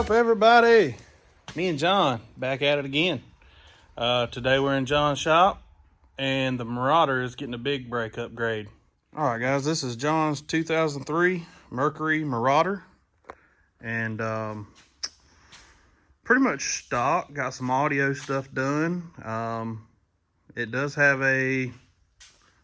up, everybody? Me and John back at it again. Today we're in John's shop and the Marauder is getting a big brake upgrade. All right, guys, this is John's 2003 Mercury Marauder, and pretty much stock. Got some audio stuff done. It does have a,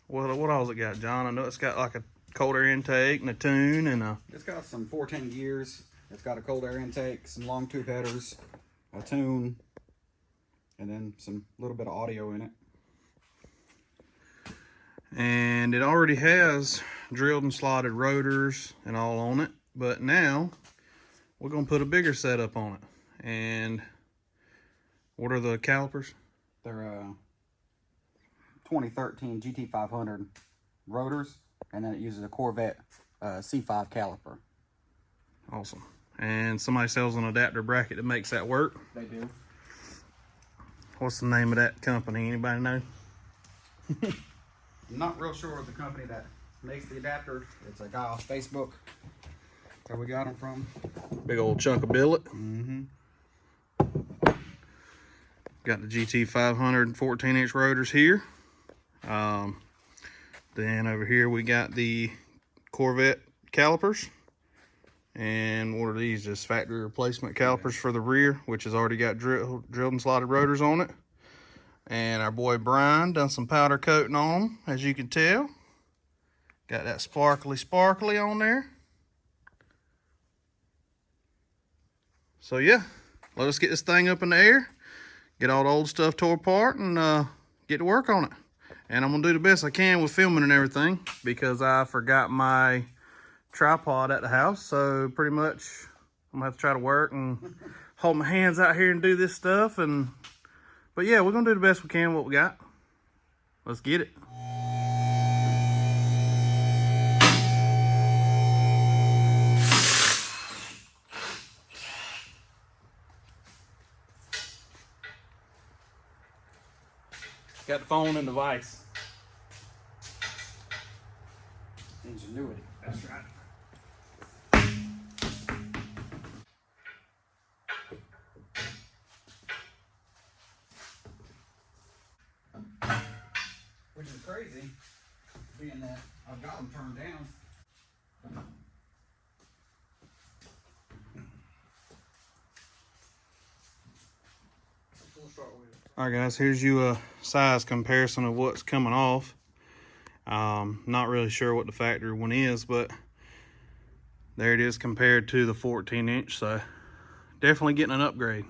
what else it got, John? I know it's got like a cold air intake and a tune and a... It's got some 410 gears. It's got a cold air intake, some long tube headers, a tune, and then some little bit of audio in it. And it already has drilled and slotted rotors and all on it, but now we're going to put a bigger setup on it. And what are the calipers? They're 2013 GT500 rotors, and then it uses a Corvette C5 caliper. Awesome. And somebody sells an adapter bracket that makes that work. They do. What's the name of that company? Anybody know? I'm not real sure of the company that makes the adapter. It's a guy off Facebook that we got them from. Big old chunk of billet. Mm-hmm. Got the GT500 14-inch rotors here. Then over here we got the Corvette calipers. And what are these? Just factory replacement calipers for the rear, which has already got drilled and slotted rotors on it. And our boy Brian done some powder coating on them, as you can tell. Got that sparkly on there. So yeah, let us get this thing up in the air, get all the old stuff tore apart, and get to work on it. And I'm gonna do the best I can with filming and everything, because I forgot my tripod at the house. So pretty much I'm gonna have to try to work and hold my hands out here and do this stuff. But yeah, we're gonna do the best we can with what we got. Let's get it. Got the phone and the device. Ingenuity. That's right. Which is crazy, being that I've got them turned down. All right, guys, here's you a size comparison of what's coming off. Not really sure what the factory one is, but there it is compared to the 14-inch. So definitely getting an upgrade.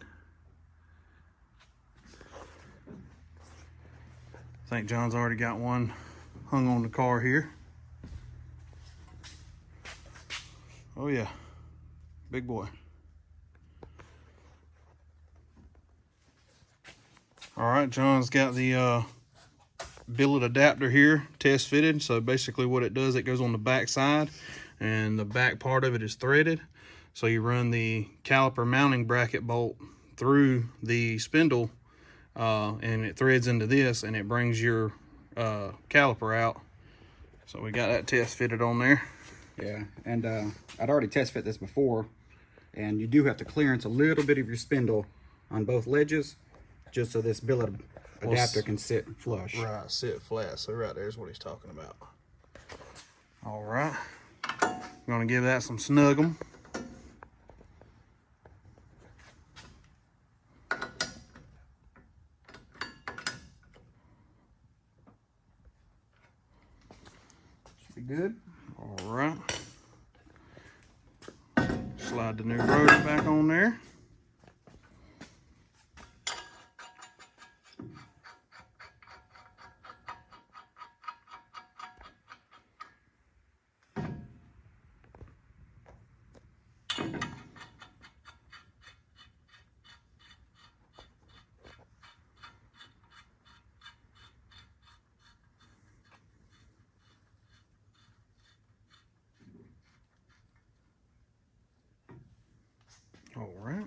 I think John's already got one hung on the car here. Oh yeah, big boy. All right, John's got the billet adapter here test fitted. So basically what it does, it goes on the back side, and the back part of it is threaded. So you run the caliper mounting bracket bolt through the spindle, and it threads into this, and it brings your caliper out. So we got that test fitted on there. Yeah, and I'd already test fit this before, and you do have to clearance a little bit of your spindle on both ledges, just so this billet adapter can sit flush. Right, sit flat. So right there's what he's talking about. All right, I'm gonna give that some snug 'em. Should be good. All right, slide the new rotor back on there. All right.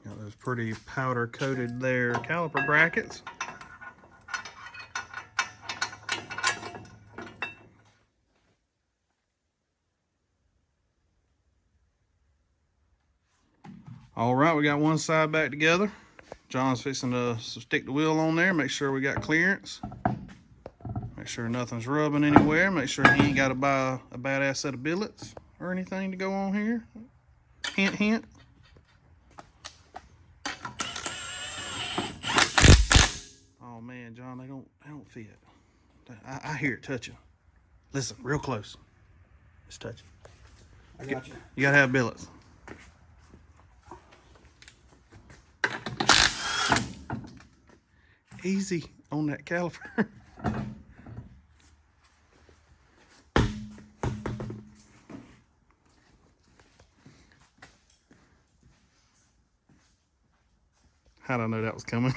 Got those pretty powder coated there caliper brackets. All right, we got one side back together. John's fixing to stick the wheel on there, make sure we got clearance. Make sure nothing's rubbing anywhere. Make sure he ain't got to buy a badass set of billets or anything to go on here. Hint, hint. Oh man, John, they don't fit. I hear it touching. Listen, real close. It's touching. I got you. You gotta have billets. Easy on that caliper. How'd I know that was coming?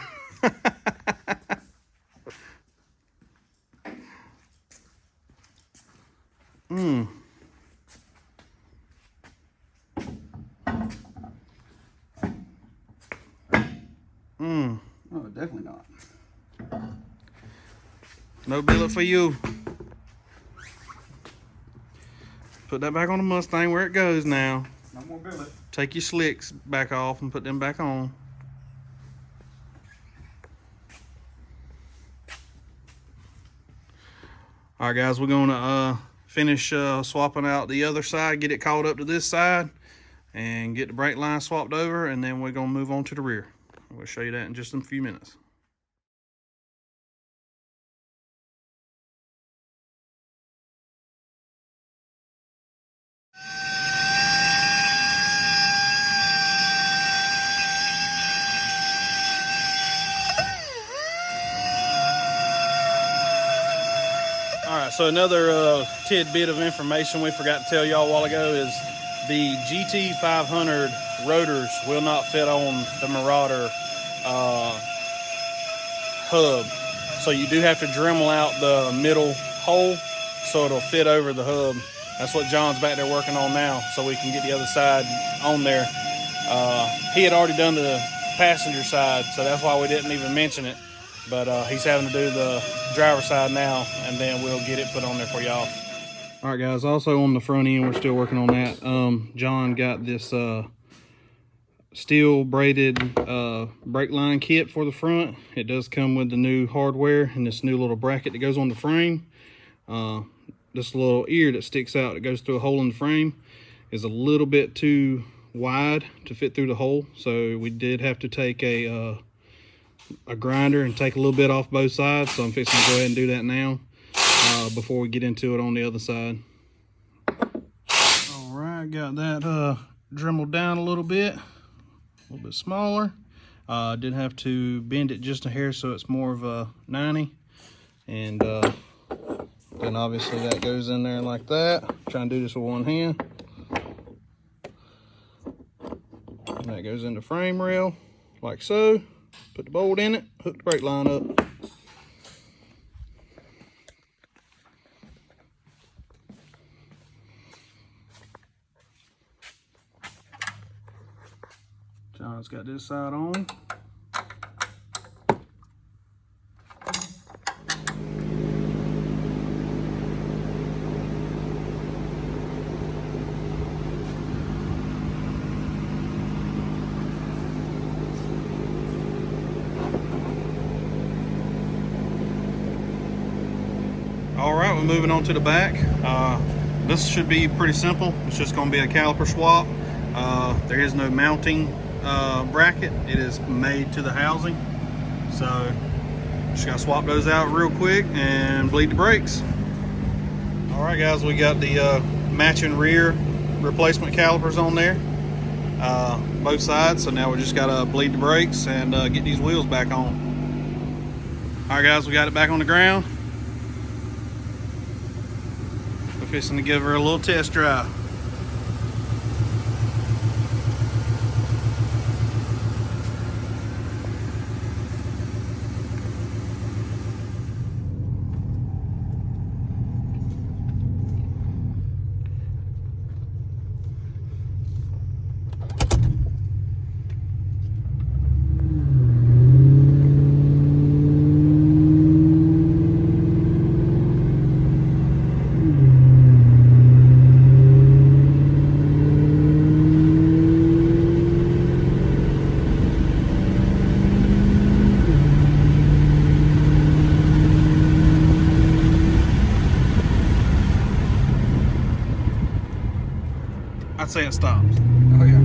Oh, definitely not. No billet for you. Put that back on the Mustang where it goes now. No more billet. Take your slicks back off and put them back on. All right, guys, we're gonna finish swapping out the other side, get it caught up to this side, and get the brake line swapped over, and then we're gonna move on to the rear. We'll show you that in just a few minutes. Alright, so another tidbit of information we forgot to tell y'all a while ago is the GT500 rotors will not fit on the Marauder hub. So you do have to Dremel out the middle hole so it'll fit over the hub. That's what John's back there working on now, so we can get the other side on there. He had already done the passenger side, so that's why we didn't even mention it. But he's having to do the driver's side now, and then we'll get it put on there for y'all. All right, guys, also on the front end, we're still working on that. John got this steel braided brake line kit for the front. It does come with the new hardware and this new little bracket that goes on the frame. This little ear that sticks out that goes through a hole in the frame is a little bit too wide to fit through the hole, so we did have to take a grinder and take a little bit off both sides. So I'm fixing to go ahead and do that now before we get into it on the other side. All right, got that dremeled down a little bit smaller. Did have to bend it just a hair so it's more of a 90, and then obviously that goes in there like that. Try and do this with one hand. And that goes in the frame rail like so. Put the bolt in it, hook the brake line up. John's got this side on. All right, we're moving on to the back. This should be pretty simple. It's just going to be a caliper swap. There is no mounting bracket. It is made to the housing. So just got to swap those out real quick and bleed the brakes. All right, guys, we got the matching rear replacement calipers on there, both sides. So now we just got to bleed the brakes and get these wheels back on. All right, guys, we got it back on the ground. Fixing to give her a little test drive. say it stops. Oh yeah.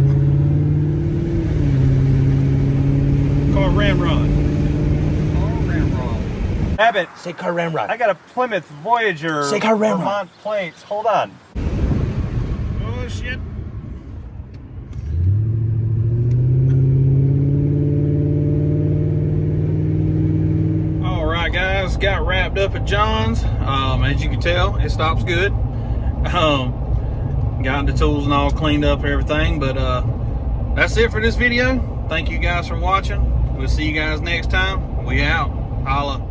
Car ramrod. Abbott, Say car ramrod. I got a Plymouth Voyager Say car ramrod. Vermont plates. Hold on. Oh shit. All right, guys, got wrapped up at John's. As you can tell, it stops good. Got the tools and all cleaned up and everything, but that's it for this video. Thank you guys for watching. We'll see you guys next time. We out. Holla.